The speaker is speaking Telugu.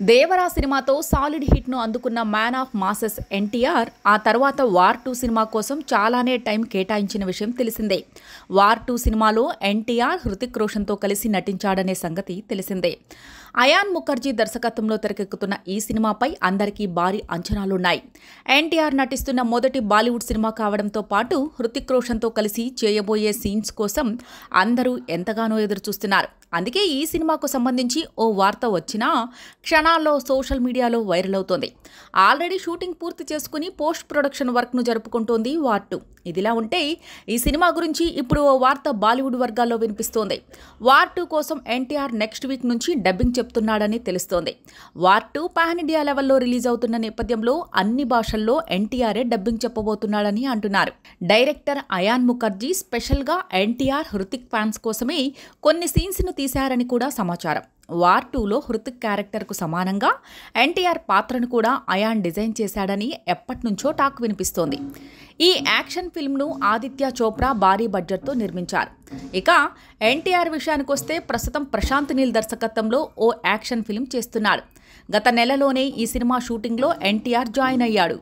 దేవరా సినిమాతో సాలిడ్ హిట్ను అందుకున్న మ్యాన్ ఆఫ్ మాసెస్ ఎన్టీఆర్ ఆ తర్వాత వార్ 2 సినిమా కోసం చాలానే టైం కేటాయించిన విషయం తెలిసిందే. వార్ 2 సినిమాలో ఎన్టీఆర్ హృతిక్ రోషన్తో కలిసి నటించాడనే సంగతి తెలిసిందే. అయాన్ ముఖర్జీ దర్శకత్వంలో తెరకెక్కుతున్న ఈ సినిమాపై అందరికీ భారీ అంచనాలున్నాయి. ఎన్టీఆర్ నటిస్తున్న మొదటి బాలీవుడ్ సినిమా కావడంతో పాటు హృతిక్ రోషన్తో కలిసి చేయబోయే సీన్స్ కోసం అందరూ ఎంతగానో ఎదురుచూస్తున్నారు. అందుకే ఈ సినిమాకు సంబంధించి ఓ వార్త వచ్చినా క్షణాల్లో సోషల్ మీడియాలో వైరల్ అవుతోంది. ఆల్రెడీ షూటింగ్ పూర్తి చేసుకుని పోస్ట్ ప్రొడక్షన్ వర్క్ను జరుపుకుంటోంది వార్ 2. ఇదిలా ఉంటే ఈ సినిమా గురించి ఇప్పుడు ఓ వార్త బాలీవుడ్ వర్గాల్లో వినిపిస్తోంది. వార్ 2 కోసం ఎన్టీఆర్ నెక్స్ట్ వీక్ నుంచి డబ్బింగ్ చెప్తున్నాడని తెలుస్తోంది. వార్ 2 పాన్ ఇండియా లెవెల్లో రిలీజ్ అవుతున్న నేపథ్యంలో అన్ని భాషల్లో ఎన్టీఆరే డబ్బింగ్ చెప్పబోతున్నాడని అంటున్నారు. డైరెక్టర్ అయాన్ ముఖర్జీ స్పెషల్గా ఎన్టీఆర్ హృతిక్ ఫ్యాన్స్ కోసమే కొన్ని సీన్స్ను తీశారని కూడా సమాచారం. వార్ 2లో హృతిక్ క్యారెక్టర్కు సమానంగా ఎన్టీఆర్ పాత్రను కూడా అయాన్ డిజైన్ చేశాడని ఎప్పటినుంచో టాక్ వినిపిస్తోంది. ఈ యాక్షన్ ఫిల్మ్ను ఆదిత్య చోప్రా భారీ బడ్జెట్తో నిర్మించారు. ఇక ఎన్టీఆర్ విషయానికొస్తే ప్రస్తుతం ప్రశాంత్ నీల్ దర్శకత్వంలో ఓ యాక్షన్ ఫిల్మ్ చేస్తున్నాడు. గత నెలలోనే ఈ సినిమా షూటింగ్లో ఎన్టీఆర్ జాయిన్ అయ్యాడు.